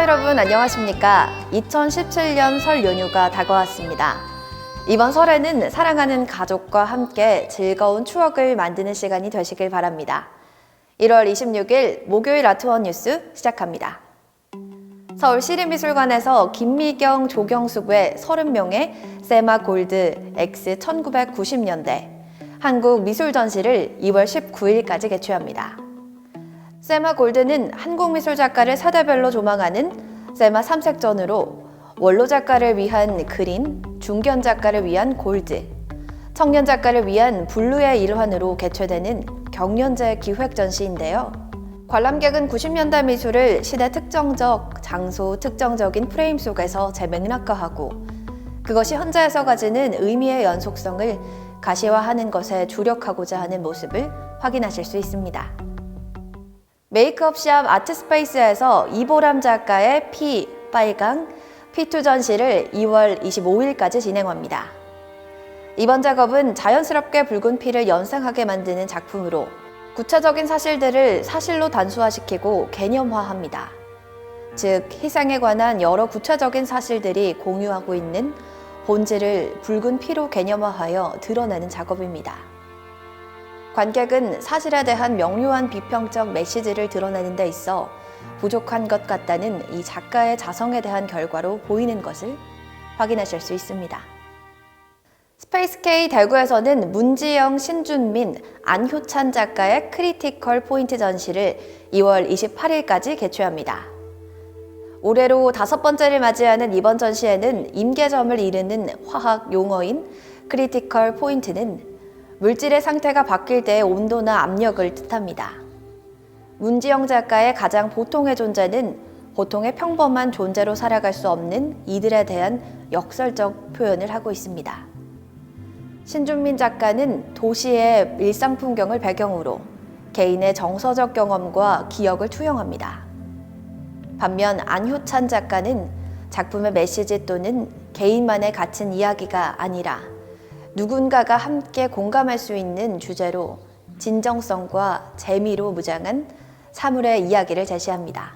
여러분 안녕하십니까? 2017년 설 연휴가 다가왔습니다. 이번 설에는 사랑하는 가족과 함께 즐거운 추억을 만드는 시간이 되시길 바랍니다. 1월 26일 목요일 아트원 뉴스 시작합니다. 서울시립미술관에서 김미경, 조경숙의 30명의 세마 골드 X 1990년대 한국 미술 전시를 2월 19일까지 개최합니다. 세마 골드는 한국 미술 작가를 세대별로 조망하는 세마 3색전으로 원로 작가를 위한 그린, 중견 작가를 위한 골드, 청년 작가를 위한 블루의 일환으로 개최되는 경연제 기획 전시인데요. 관람객은 90년대 미술을 시대 특정적, 장소 특정적인 프레임 속에서 재맥락화하고 그것이 현재에서 가지는 의미의 연속성을 가시화하는 것에 주력하고자 하는 모습을 확인하실 수 있습니다. 메이크업샵 아트스페이스에서 이보람 작가의 피, 빨강, P2 전시를 2월 25일까지 진행합니다. 이번 작업은 자연스럽게 붉은 피를 연상하게 만드는 작품으로 구체적인 사실들을 사실로 단수화시키고 개념화합니다. 즉, 희생에 관한 여러 구체적인 사실들이 공유하고 있는 본질을 붉은 피로 개념화하여 드러내는 작업입니다. 관객은 사실에 대한 명료한 비평적 메시지를 드러내는 데 있어 부족한 것 같다는 이 작가의 자성에 대한 결과로 보이는 것을 확인하실 수 있습니다. 스페이스K 대구에서는 문지영, 신준민, 안효찬 작가의 크리티컬 포인트 전시를 2월 28일까지 개최합니다. 올해로 5번째를 맞이하는 이번 전시에는 임계점을 이루는 화학 용어인 크리티컬 포인트는 물질의 상태가 바뀔 때의 온도나 압력을 뜻합니다. 문지영 작가의 가장 보통의 존재는 보통의 평범한 존재로 살아갈 수 없는 이들에 대한 역설적 표현을 하고 있습니다. 신준민 작가는 도시의 일상 풍경을 배경으로 개인의 정서적 경험과 기억을 투영합니다. 반면 안효찬 작가는 작품의 메시지 또는 개인만의 갇힌 이야기가 아니라 누군가가 함께 공감할 수 있는 주제로 진정성과 재미로 무장한 사물의 이야기를 제시합니다.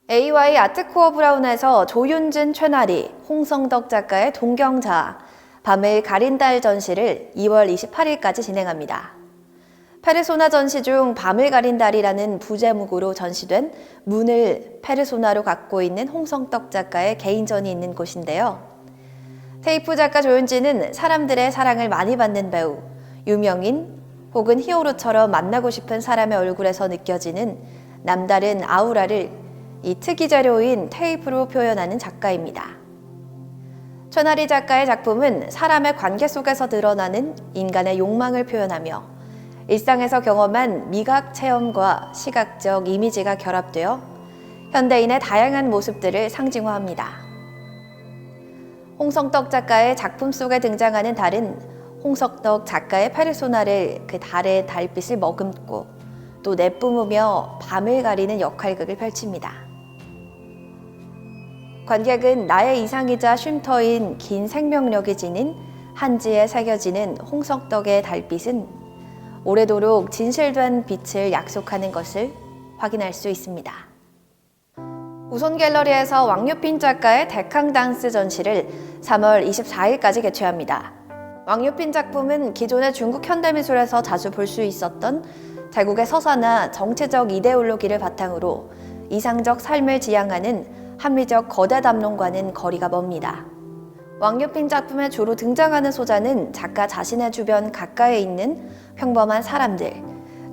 AY 아트코어 브라운에서 조윤진, 최나리, 홍성덕 작가의 동경자, 밤을 가린 달 전시를 2월 28일까지 진행합니다. 페르소나 전시 중 밤을 가린 달이라는 부제목으로 전시된 문을 페르소나로 갖고 있는 홍성덕 작가의 개인전이 있는 곳인데요. 테이프 작가 조윤진은 사람들의 사랑을 많이 받는 배우, 유명인 혹은 히어로처럼 만나고 싶은 사람의 얼굴에서 느껴지는 남다른 아우라를 이 특이 재료인 테이프로 표현하는 작가입니다. 최나리 작가의 작품은 사람의 관계 속에서 드러나는 인간의 욕망을 표현하며 일상에서 경험한 미각 체험과 시각적 이미지가 결합되어 현대인의 다양한 모습들을 상징화합니다. 홍성덕 작가의 작품 속에 등장하는 달은 홍성덕 작가의 페르소나를 그 달의 달빛을 머금고 또 내뿜으며 밤을 가리는 역할극을 펼칩니다. 관객은 나의 이상이자 쉼터인 긴 생명력이 지닌 한지에 새겨지는 홍성덕의 달빛은 오래도록 진실된 빛을 약속하는 것을 확인할 수 있습니다. 우손 갤러리에서 왕유핀 작가의 데캉단스 전시를 3월 24일까지 개최합니다. 왕유핀 작품은 기존의 중국 현대미술에서 자주 볼 수 있었던 제국의 서사나 정치적 이데올로기를 바탕으로 이상적 삶을 지향하는 합리적 거대 담론과는 거리가 멉니다. 왕유핀 작품에 주로 등장하는 소자는 작가 자신의 주변 가까이 있는 평범한 사람들,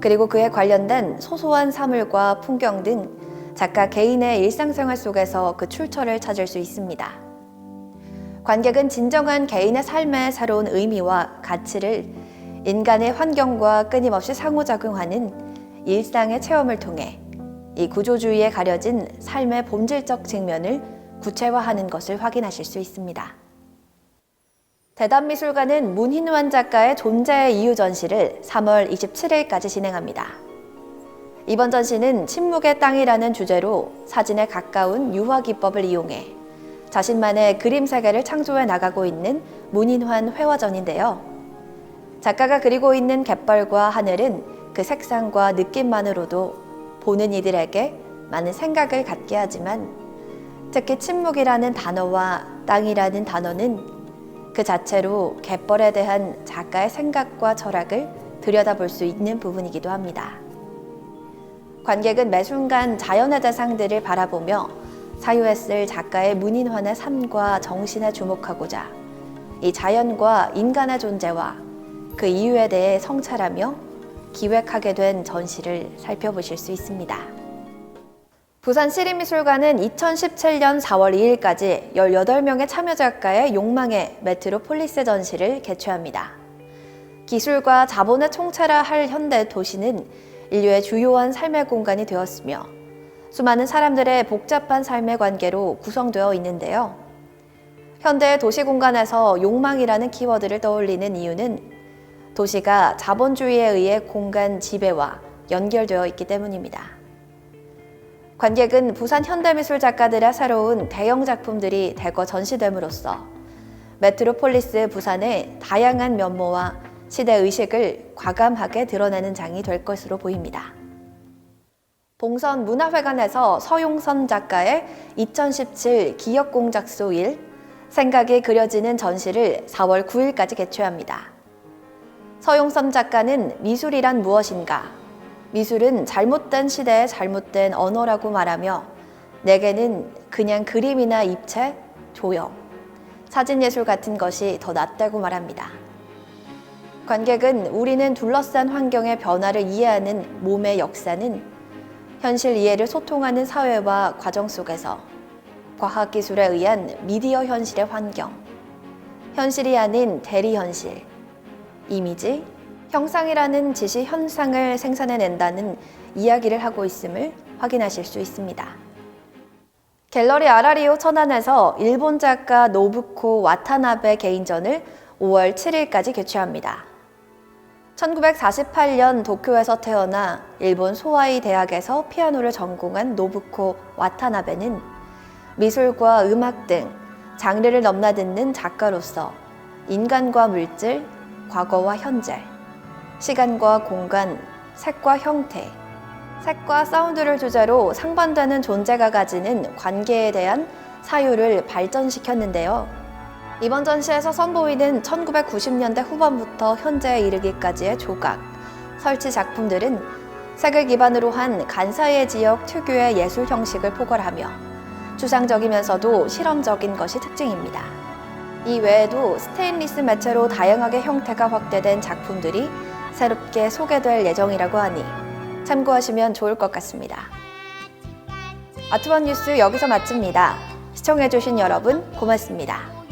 그리고 그에 관련된 소소한 사물과 풍경 등 작가 개인의 일상생활 속에서 그 출처를 찾을 수 있습니다. 관객은 진정한 개인의 삶의 새로운 의미와 가치를 인간의 환경과 끊임없이 상호작용하는 일상의 체험을 통해 이 구조주의에 가려진 삶의 본질적 측면을 구체화하는 것을 확인하실 수 있습니다. 대단미술관은 문희환 작가의 존재의 이유 전시를 3월 27일까지 진행합니다. 이번 전시는 침묵의 땅이라는 주제로 사진에 가까운 유화 기법을 이용해 자신만의 그림 세계를 창조해 나가고 있는 문희환 회화전인데요. 작가가 그리고 있는 갯벌과 하늘은 그 색상과 느낌만으로도 보는 이들에게 많은 생각을 갖게 하지만 특히 침묵이라는 단어와 땅이라는 단어는 그 자체로 갯벌에 대한 작가의 생각과 철학을 들여다볼 수 있는 부분이기도 합니다. 관객은 매 순간 자연의 대상들을 바라보며 사유했을 작가의 문인환의 삶과 정신에 주목하고자 이 자연과 인간의 존재와 그 이유에 대해 성찰하며 기획하게 된 전시를 살펴보실 수 있습니다. 부산시립미술관은 2017년 4월 2일까지 18명의 참여 작가의 욕망의 메트로폴리스 전시를 개최합니다. 기술과 자본을 총체화할 현대 도시는 인류의 주요한 삶의 공간이 되었으며 수많은 사람들의 복잡한 삶의 관계로 구성되어 있는데요. 현대의 도시 공간에서 욕망이라는 키워드를 떠올리는 이유는 도시가 자본주의에 의해 공간 지배와 연결되어 있기 때문입니다. 관객은 부산 현대미술 작가들의 새로운 대형 작품들이 대거 전시됨으로써 메트로폴리스 부산의 다양한 면모와 시대의식을 과감하게 드러내는 장이 될 것으로 보입니다. 봉선 문화회관에서 서용선 작가의 2017 기억공작소 1 생각이 그려지는 전시를 4월 9일까지 개최합니다. 서용선 작가는 미술이란 무엇인가? 미술은 잘못된 시대의 잘못된 언어라고 말하며 내게는 그냥 그림이나 입체, 조형, 사진예술 같은 것이 더 낫다고 말합니다. 관객은 우리는 둘러싼 환경의 변화를 이해하는 몸의 역사는 현실 이해를 소통하는 사회와 과정 속에서 과학기술에 의한 미디어 현실의 환경, 현실이 아닌 대리현실, 이미지, 형상이라는 지시 현상을 생산해낸다는 이야기를 하고 있음을 확인하실 수 있습니다. 갤러리 아라리오 천안에서 일본 작가 노부코 와타나베 개인전을 5월 7일까지 개최합니다. 1948년 도쿄에서 태어나 일본 소와이 대학에서 피아노를 전공한 노부코 와타나베는 미술과 음악 등 장르를 넘나드는 작가로서 인간과 물질, 과거와 현재, 시간과 공간, 색과 형태, 색과 사운드를 주제로 상반되는 존재가 가지는 관계에 대한 사유를 발전시켰는데요. 이번 전시에서 선보이는 1990년대 후반부터 현재에 이르기까지의 조각, 설치 작품들은 색을 기반으로 한 간사이의 지역 특유의 예술 형식을 포괄하며 추상적이면서도 실험적인 것이 특징입니다. 이 외에도 스테인리스 매체로 다양하게 형태가 확대된 작품들이 새롭게 소개될 예정이라고 하니 참고하시면 좋을 것 같습니다. 아트원 뉴스 여기서 마칩니다. 시청해주신 여러분 고맙습니다.